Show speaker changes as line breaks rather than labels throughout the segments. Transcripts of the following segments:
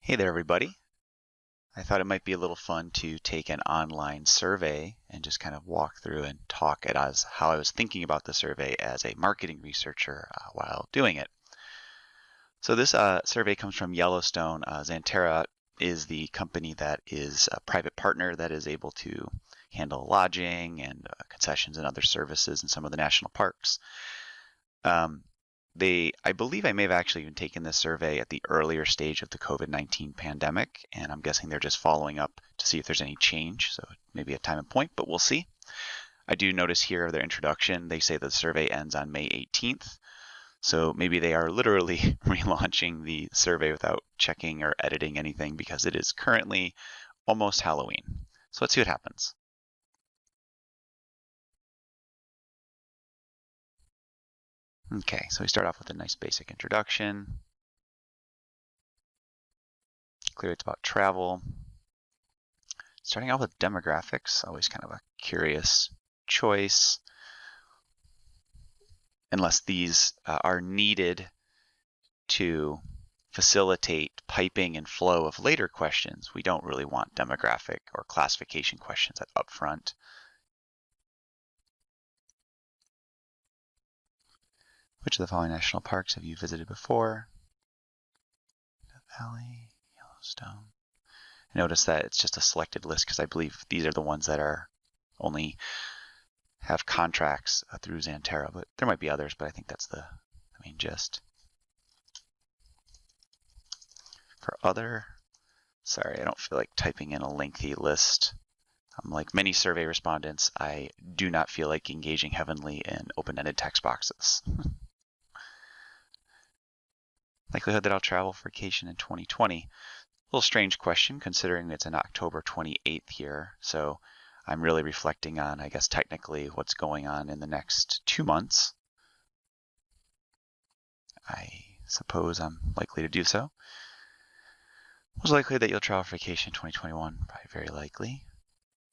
Hey there, everybody. I thought it might be a little fun to take an online survey and just kind of walk through and talk as how I was thinking about the survey as a marketing researcher while doing it. So this survey comes from Yellowstone. XTerra is the company that is a private partner that is able to handle lodging and concessions and other services in some of the national parks. I believe I may have actually even taken this survey at the earlier stage of the COVID-19 pandemic, and I'm guessing they're just following up to see if there's any change, so maybe a time and point, but we'll see. I do notice here their introduction, they say the survey ends on May 18th, so maybe they are literally relaunching the survey without checking or editing anything because it is currently almost Halloween. So let's see what happens. Okay, so we start off with a nice basic introduction. Clearly it's about travel. Starting off with demographics, always kind of a curious choice. Unless these are needed to facilitate piping and flow of later questions, we don't really want demographic or classification questions up front. Which of the following national parks have you visited before? Death Valley, Yellowstone. Notice that it's just a selected list because I believe these are the ones that are only have contracts through XTerra, but there might be others, but I think that's the main gist. For other, sorry, I don't feel like typing in a lengthy list. Like many survey respondents, I do not feel like engaging heavily in open-ended text boxes. Likelihood that I'll travel for vacation in 2020. A little strange question considering it's an October 28th here. So I'm really reflecting on, I guess, technically what's going on in the next 2 months. I suppose I'm likely to do so. Most likely that you'll travel for vacation in 2021, probably very likely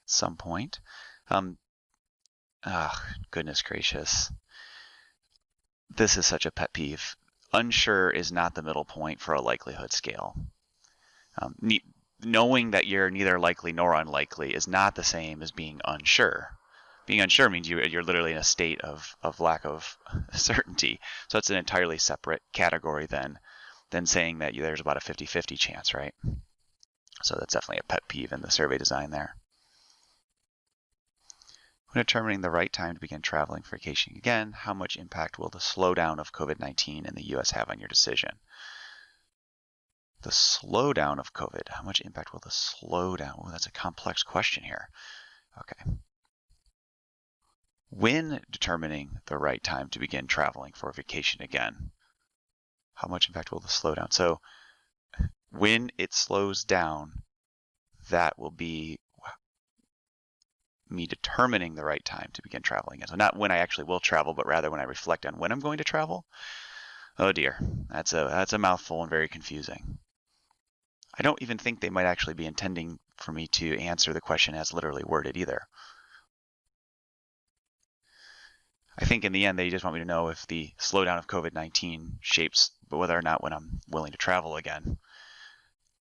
at some point. Goodness gracious. This is such a pet peeve. Unsure is not the middle point for a likelihood scale. Knowing that you're neither likely nor unlikely is not the same as being unsure. Being unsure means you're literally in a state of lack of certainty. So it's an entirely separate category than saying that there's about a 50-50 chance, right? So that's definitely a pet peeve in the survey design there. When determining the right time to begin traveling for vacation again, how much impact will the slowdown of COVID-19 in the U.S. have on your decision? The slowdown of COVID, how much impact will the slowdown? Oh, that's a complex question here. Okay. When determining the right time to begin traveling for vacation again, how much impact will the slowdown? So when it slows down, that will be me determining the right time to begin traveling. So not when I actually will travel, but rather when I reflect on when I'm going to travel. Oh dear, that's a mouthful and very confusing. I don't even think they might actually be intending for me to answer the question as literally worded either. I think in the end, they just want me to know if the slowdown of COVID-19 shapes whether or not when I'm willing to travel again.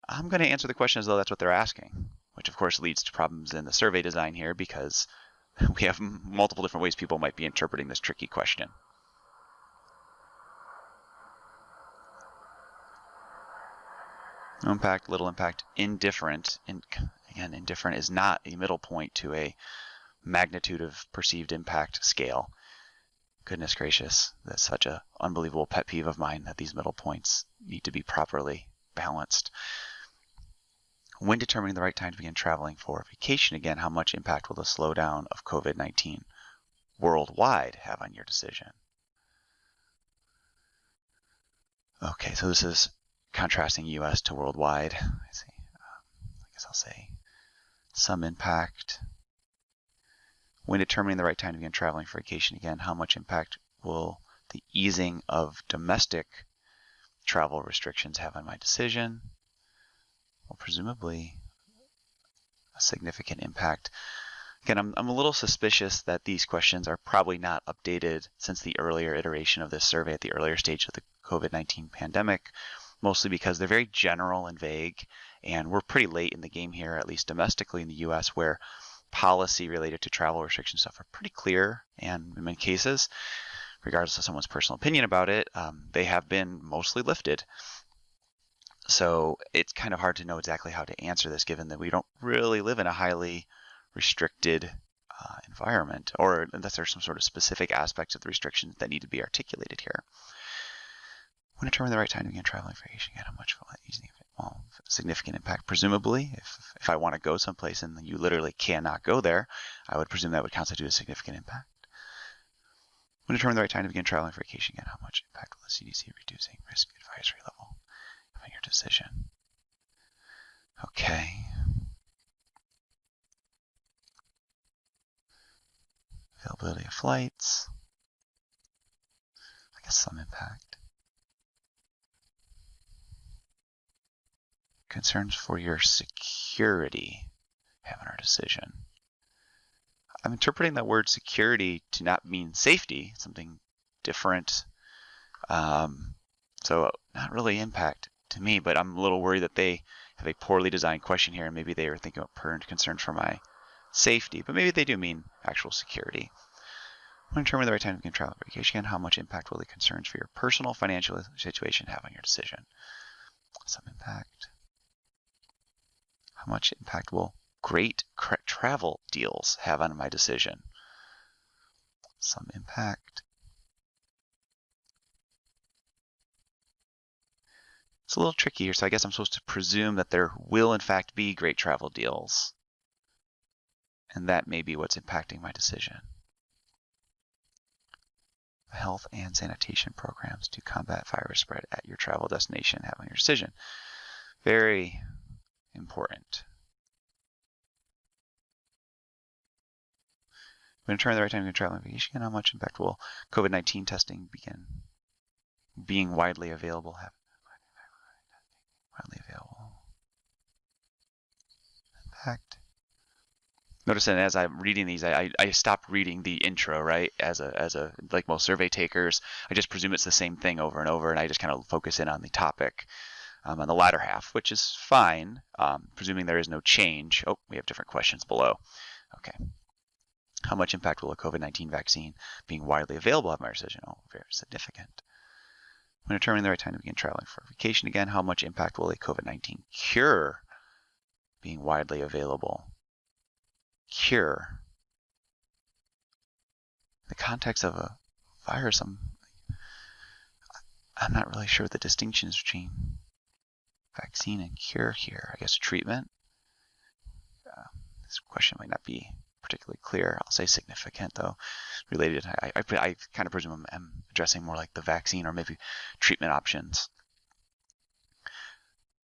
I'm going to answer the question as though that's what they're asking, which of course leads to problems in the survey design here because we have multiple different ways people might be interpreting this tricky question. No impact, little impact, indifferent. Again, indifferent is not a middle point to a magnitude of perceived impact scale. Goodness gracious, that's such an unbelievable pet peeve of mine that these middle points need to be properly balanced. When determining the right time to begin traveling for vacation again, how much impact will the slowdown of COVID-19 worldwide have on your decision? Okay, so this is contrasting US to worldwide. I see. I guess I'll say some impact. When determining the right time to begin traveling for vacation again, how much impact will the easing of domestic travel restrictions have on my decision? Well, presumably a significant impact. Again, I'm a little suspicious that these questions are probably not updated since the earlier iteration of this survey at the earlier stage of the COVID-19 pandemic, mostly because they're very general and vague, and we're pretty late in the game here, at least domestically in the US, where policy related to travel restriction stuff are pretty clear, and in many cases, regardless of someone's personal opinion about it, they have been mostly lifted. So it's kind of hard to know exactly how to answer this, given that we don't really live in a highly restricted environment, or unless there's some sort of specific aspects of the restrictions that need to be articulated here. When determining the right time to begin traveling for vacation, how much significant impact. Presumably, if I want to go someplace and you literally cannot go there, I would presume that would constitute a significant impact. When determining the right time to begin traveling for vacation, again, how much impact will the CDC reducing risk advisory level have on your decision? Okay. Availability of flights. I guess some impact. Concerns for your security have on our decision. I'm interpreting that word security to not mean safety, something different. So not really impact to me, but I'm a little worried that they have a poorly designed question here, and maybe they are thinking about concerns for my safety, but maybe they do mean actual security. When determining the right time to begin travel for vacation, how much impact will the concerns for your personal financial situation have on your decision? Some impact. How much impact will great travel deals have on my decision? Some impact. It's a little tricky here, so I guess I'm supposed to presume that there will in fact be great travel deals. And that may be what's impacting my decision. Health and sanitation programs to combat virus spread at your travel destination have on your decision. Very important. When determining the right time to travel on vacation, how much impact will COVID-19 testing begin being widely available have? Widely available. Impact. Notice that as I'm reading these, I stopped reading the intro, right? As a like most survey takers, I just presume it's the same thing over and over, and I just kind of focus in on the topic on the latter half, which is fine, presuming there is no change. Oh, we have different questions below. Okay. How much impact will a COVID-19 vaccine being widely available have on my decision? Oh, very significant. When determining the right time to begin traveling for vacation again, how much impact will a COVID-19 cure being widely available? Cure. In the context of a virus, I'm not really sure the distinctions between vaccine and cure here. I guess treatment. This question might not be particularly clear. I'll say significant, though. Related, I kind of presume I'm addressing more like the vaccine or maybe treatment options.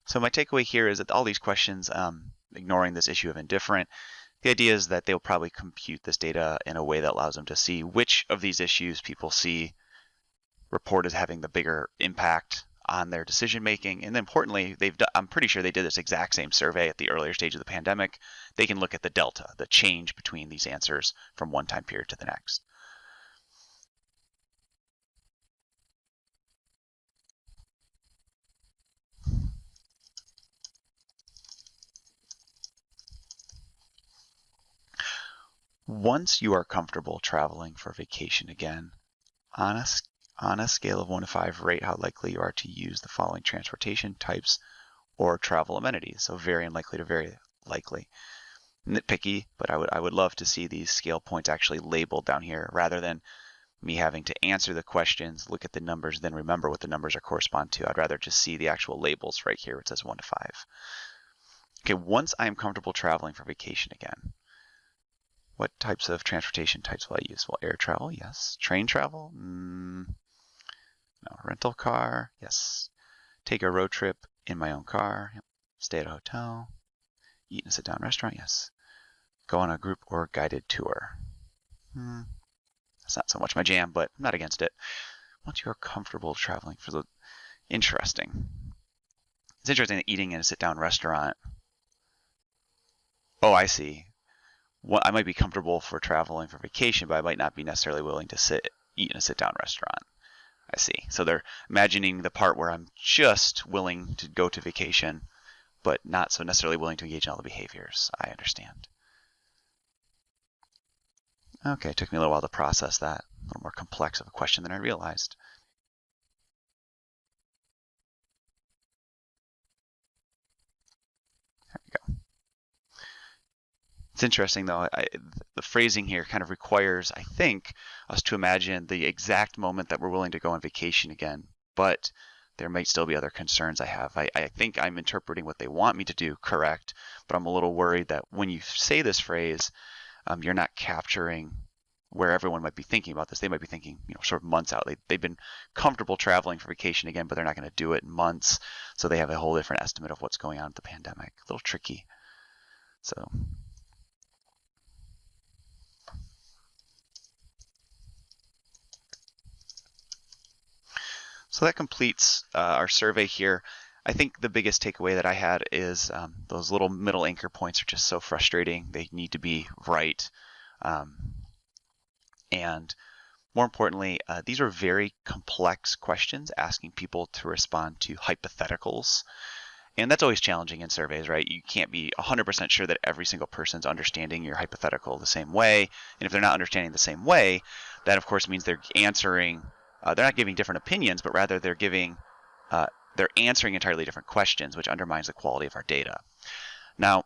So my takeaway here is that all these questions, ignoring this issue of indifferent, the idea is that they'll probably compute this data in a way that allows them to see which of these issues people see report as having the bigger impact on their decision making. And importantly, I'm pretty sure they did this exact same survey at the earlier stage of the pandemic. They can look at the delta, the change between these answers from one time period to the next. Once you are comfortable traveling for vacation again, on a scale of 1 to 5, rate how likely you are to use the following transportation types or travel amenities. So very unlikely to very likely. Nitpicky, but I would love to see these scale points actually labeled down here rather than me having to answer the questions, look at the numbers, then remember what the numbers are correspond to. I'd rather just see the actual labels right here where it says 1 to 5. Okay, once I am comfortable traveling for vacation again, what types of transportation types will I use? Well, air travel, yes. Train travel? No. Rental car? Yes. Take a road trip in my own car? Yep. Stay at a hotel? Eat in a sit-down restaurant? Yes. Go on a group or guided tour? That's not so much my jam, but I'm not against it. Once you're comfortable traveling for the... Interesting. It's interesting that eating in a sit-down restaurant... Oh, I see. Well, I might be comfortable for traveling for vacation, but I might not be necessarily willing to eat in a sit-down restaurant. I see. So they're imagining the part where I'm just willing to go to vacation, but not so necessarily willing to engage in all the behaviors. I understand. Okay, it took me a little while to process that. A little more complex of a question than I realized. There we go. It's interesting though, the phrasing here kind of requires, I think, us to imagine the exact moment that we're willing to go on vacation again, but there might still be other concerns I have. I think I'm interpreting what they want me to do correct, but I'm a little worried that when you say this phrase, you're not capturing where everyone might be thinking about this. They might be thinking, sort of months out. They've been comfortable traveling for vacation again, but they're not going to do it in months. So they have a whole different estimate of what's going on with the pandemic. A little tricky. So that completes our survey here. I think the biggest takeaway that I had is those little middle anchor points are just so frustrating. They need to be right. And more importantly, these are very complex questions asking people to respond to hypotheticals. And that's always challenging in surveys, right? You can't be 100% sure that every single person's understanding your hypothetical the same way. And if they're not understanding the same way, that of course means they're answering, they're not giving different opinions, but rather they're answering entirely different questions, which undermines the quality of our data. Now,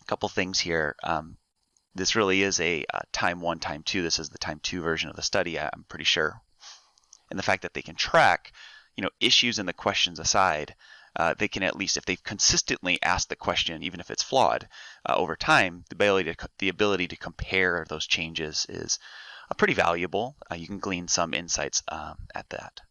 a couple things here. This really is a time 1, time 2. This is the time 2 version of the study, I'm pretty sure. And the fact that they can track, issues in the questions aside, they can at least, if they've consistently asked the question, even if it's flawed, over time, the ability to compare those changes is pretty valuable. You can glean some insights at that.